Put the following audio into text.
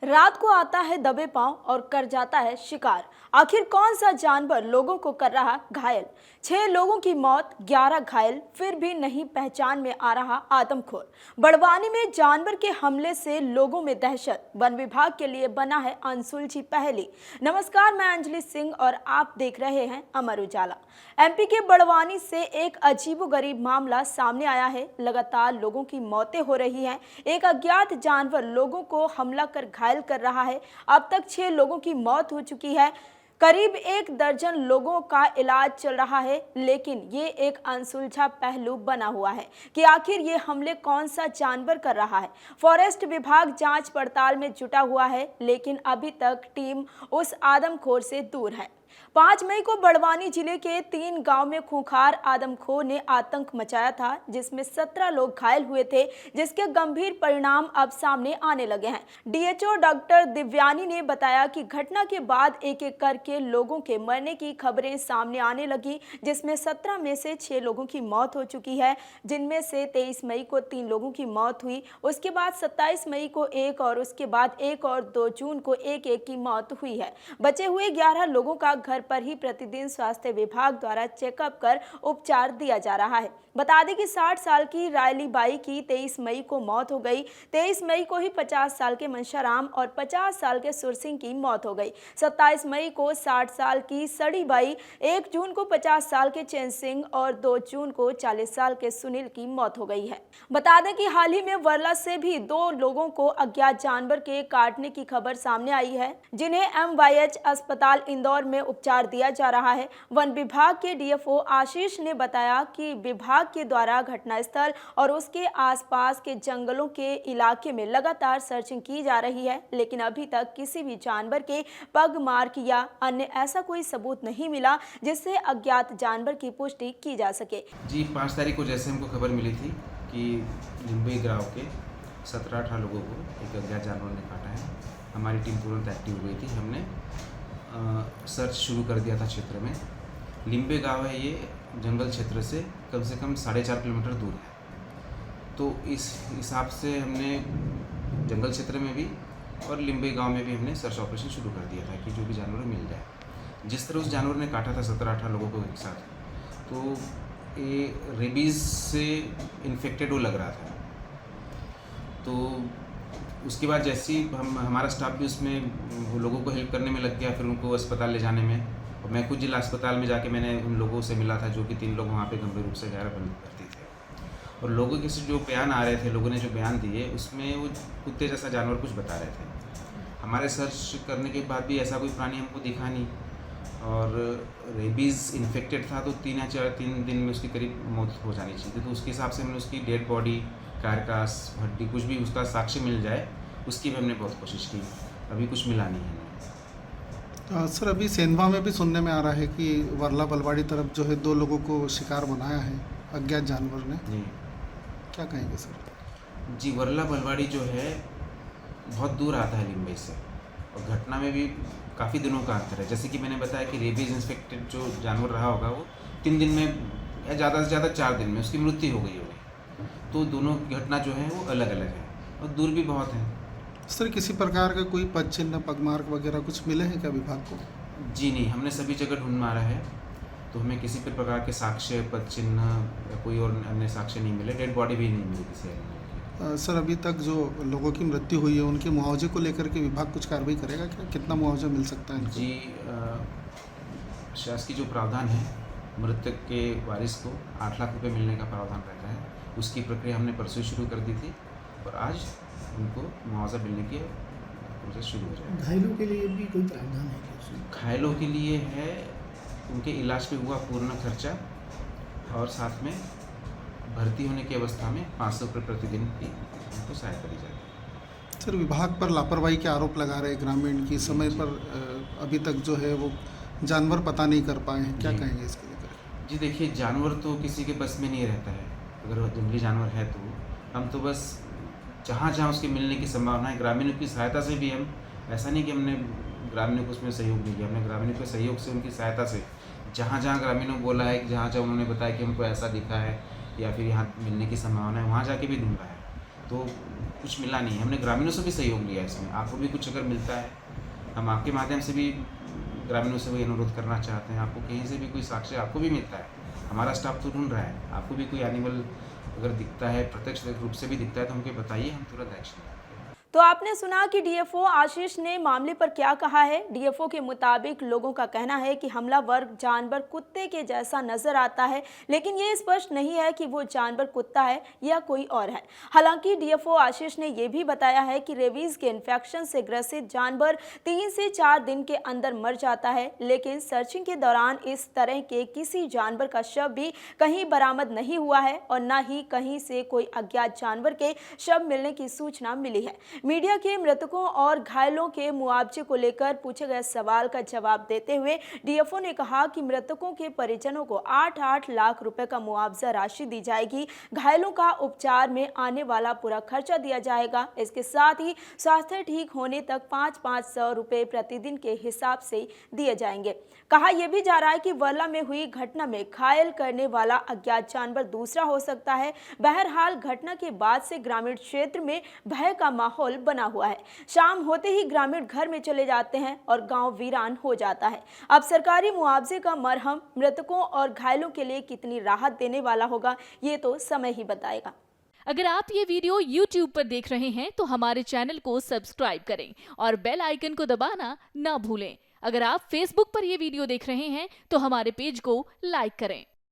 रात को आता है दबे पांव और कर जाता है शिकार। आखिर कौन सा जानवर लोगों को कर रहा घायल? 6 लोगों की मौत, 11 घायल, फिर भी नहीं पहचान में आ रहा आदमखोर। बड़वानी में जानवर के हमले से लोगों में दहशत, वन विभाग के लिए बना है अनसुलझी पहेली। नमस्कार, मैं अंजलि सिंह और आप देख रहे हैं अमर उजाला। एमपी के बड़वानी से एक अजीबोगरीब मामला सामने आया है। लगातार लोगों की मौतें हो रही हैं। एक अज्ञात जानवर लोगों को हमला कर घायल कर रहा है। अब तक 6 लोगों की मौत हो चुकी है। करीब 1 दर्जन लोगों का इलाज चल रहा है। लेकिन ये एक अनसुलझा पहलू बना हुआ है कि आखिर ये हमले कौन सा जानवर कर रहा है। फॉरेस्ट विभाग जांच पड़ताल में जुटा हुआ है, लेकिन अभी तक टीम उस आदमखोर से दूर है। 5 मई को बड़वानी जिले के 3 गांव में खूंखार आदमखोर ने आतंक मचाया था, जिसमें 17 लोग घायल हुए थे, जिसके गंभीर परिणाम अब सामने आने लगे हैं। डीएचओ डॉक्टर दिव्यानी ने बताया कि घटना के बाद एक एक करके लोगों के मरने की खबरें सामने आने लगी, जिसमें 17 में से 6 लोगों की मौत हो चुकी है, जिनमें से 23 मई को 3 लोगों की मौत हुई। उसके बाद 27 मई को 1 और उसके बाद 1 और 2 जून को एक की मौत हुई है। बचे हुए 11 लोगों का घर पर ही प्रतिदिन स्वास्थ्य विभाग द्वारा चेकअप कर उपचार दिया जा रहा है। बता दें कि 60 साल की रायली बाई की 23 मई को मौत हो गई। 23 मई को ही 50 साल के मनशाराम और 50 साल के सुरसिंह की मौत हो गई। 27 मई को 60 साल की सड़ी बाई, 1 जून को 50 साल के चैन सिंह और 2 जून को 40 साल के सुनील की मौत हो गई है। बता दें कि हाल ही में वर्ला से भी 2 लोगों को अज्ञात जानवर के काटने की खबर सामने आई है, जिन्हें MYH अस्पताल इंदौर में उपचार दिया जा रहा है। वन विभाग के डीएफओ आशीष ने बताया कि विभाग के द्वारा घटनास्थल और उसके आसपास के जंगलों के इलाके में लगातार सर्चिंग की जा रही है, लेकिन अभी तक किसी भी जानवर के पग मार्क या अन्य ऐसा कोई सबूत नहीं मिला जिससे अज्ञात जानवर की पुष्टि की जा सके। जी, 5 तारीख को जैसे हमको खबर मिली थी कि लिम्बे गाँव के 17-18 लोगों को एक अज्ञात जानवर ने काटा है, हमारी टीम तुरंत एक्टिव हो गई थी। हमने सर्च शुरू कर दिया था क्षेत्र में। लिम्बे गांव है, ये जंगल क्षेत्र से कम 4.5 किलोमीटर दूर है। तो इस हिसाब से हमने जंगल क्षेत्र में भी और लिम्बे गांव में भी हमने सर्च ऑपरेशन शुरू कर दिया था कि जो भी जानवर मिल जाए। जिस तरह उस जानवर ने काटा था 17-18 लोगों को एक साथ, तो ये रेबीज़ से इन्फेक्टेड वो लग रहा था। तो उसके बाद जैसे ही हमारा स्टाफ भी उसमें वो लोगों को हेल्प करने में लग गया, फिर उनको अस्पताल ले जाने में। और मैं खुद जिला अस्पताल में जाके मैंने उन लोगों से मिला था, जो कि 3 लोग वहाँ पे गंभीर रूप से घायल भर्ती थे। और लोगों के से जो बयान आ रहे थे, लोगों ने जो बयान दिए, उसमें वो कुत्ते जैसा जानवर कुछ बता रहे थे। हमारे सर्च करने के बाद भी ऐसा कोई प्राणी हमको दिखा नहीं। और रेबीज़ इन्फेक्टेड था, तो 3 दिन में उसकी करीब मौत हो जानी चाहिए। तो उसके हिसाब से हमने उसकी डेड बॉडी, कारकास, हड्डी, कुछ भी उसका साक्ष्य मिल जाए, उसकी भी हमने बहुत कोशिश की। अभी कुछ मिला नहीं है। सर, अभी सेंधवा में भी सुनने में आ रहा है कि वर्ला बलवाड़ी तरफ जो है 2 लोगों को शिकार बनाया है अज्ञात जानवर ने। जी, क्या कहेंगे सर? जी, वर्ला बलवाड़ी जो है बहुत दूर आता है लिम्बे से, और घटना में भी काफ़ी दिनों का अंतर है। जैसे कि मैंने बताया कि रेबीज़ इंफेक्टेड जो जानवर रहा होगा, वो 3 दिन में या ज़्यादा से ज़्यादा 4 दिन में उसकी मृत्यु हो गई होगी। तो दोनों घटना जो है वो अलग अलग है और दूर भी बहुत है। सर, किसी प्रकार का कोई पद चिन्ह, पगमार्क वगैरह कुछ मिले हैं क्या विभाग को? जी नहीं, हमने सभी जगह ढूंढ मारा है, तो हमें किसी भी प्रकार के साक्ष्य, पद चिन्ह या कोई और अन्य साक्ष्य नहीं मिले। डेड बॉडी भी नहीं मिली किसी एनिमल की। सर, अभी तक जो लोगों की मृत्यु हुई है उनके मुआवजे को लेकर के विभाग कुछ कार्रवाई करेगा क्या? कितना मुआवजा मिल सकता है इनको? जी, शासकीय जो प्रावधान है, मृतक के वारिस को 8 लाख रुपये मिलने का प्रावधान रहता है। उसकी प्रक्रिया हमने परसों शुरू कर दी थी और आज उनको मुआवजा मिलने की प्रोसेस शुरू हो जाएगा। घायलों के लिए भी कोई प्रावधान है क्या? घायलों के लिए है, उनके इलाज पे हुआ पूर्ण खर्चा और साथ में भर्ती होने की अवस्था में 500 रुपये प्रतिदिन की उनको सहायता दी जाएगी। सर, विभाग पर लापरवाही के आरोप लगा रहे ग्रामीण की समय पर अभी तक जो है वो जानवर पता नहीं कर पाए हैं, क्या कहेंगे इसके लेकर? जी देखिए, जानवर तो किसी के बस में नहीं रहता है। अगर जंगली जानवर है तो हम तो बस जहाँ जहाँ उसके मिलने की संभावना है, ग्रामीणों की सहायता से भी हम, ऐसा नहीं कि हमने ग्रामीणों को उसमें सहयोग नहीं किया, हमने ग्रामीणों के सहयोग से, उनकी सहायता से जहाँ जहाँ ग्रामीणों को बोला है कि जहाँ जहाँ उन्होंने बताया कि हमको ऐसा दिखा है या फिर यहाँ मिलने की संभावना है, वहाँ जाके भी ढूंढा है। तो कुछ मिला नहीं है। हमने ग्रामीणों से भी सहयोग लिया है इसमें। आपको भी कुछ अगर मिलता है, हम आपके माध्यम से भी ग्रामीणों से वही अनुरोध करना चाहते हैं। आपको कहीं से भी कोई साक्ष्य आपको भी मिलता है, हमारा स्टाफ तो ढूंढ रहा है, आपको भी कोई एनिमल अगर दिखता है, प्रत्यक्ष रूप से भी दिखता है, तो हमको बताइए, हम तुरंत एक्शन लेंगे। तो आपने सुना कि डीएफओ आशीष ने मामले पर क्या कहा है। डीएफओ के मुताबिक लोगों का कहना है कि हमलावर जानवर कुत्ते के जैसा नजर आता है, लेकिन ये स्पष्ट नहीं है कि वो जानवर कुत्ता है या कोई और है। हालांकि डीएफओ आशीष ने यह भी बताया है कि रेबीज के इन्फेक्शन से ग्रसित जानवर 3 से 4 दिन के अंदर मर जाता है, लेकिन सर्चिंग के दौरान इस तरह के किसी जानवर का शव भी कहीं बरामद नहीं हुआ है और न ही कहीं से कोई अज्ञात जानवर के शव मिलने की सूचना मिली है। मीडिया के मृतकों और घायलों के मुआवजे को लेकर पूछे गए सवाल का जवाब देते हुए डीएफओ ने कहा कि मृतकों के परिजनों को 8-8 लाख रुपए का मुआवजा राशि दी जाएगी। घायलों का उपचार में आने वाला पूरा खर्चा दिया जाएगा। इसके साथ ही स्वास्थ्य ठीक होने तक 500 रुपए प्रतिदिन के हिसाब से दिए जाएंगे। कहा यह भी जा रहा है कि वर्ला में हुई घटना में घायल करने वाला अज्ञात जानवर दूसरा हो सकता है। बहरहाल घटना के बाद से ग्रामीण क्षेत्र में भय का माहौल बना हुआ है। शाम होते ही ग्रामीण घर में चले जाते हैं और गांव वीरान हो जाता है। अब सरकारी मुआवजे का मरहम मृतकों और घायलों के लिए कितनी राहत देने वाला होगा, ये तो समय ही बताएगा। अगर आप ये वीडियो YouTube पर देख रहे हैं तो हमारे चैनल को सब्सक्राइब करें और बेल आइकन को दबाना ना भूलें। अगर आप Facebook पर ये वीडियो देख रहे हैं तो हमारे पेज को लाइक करें।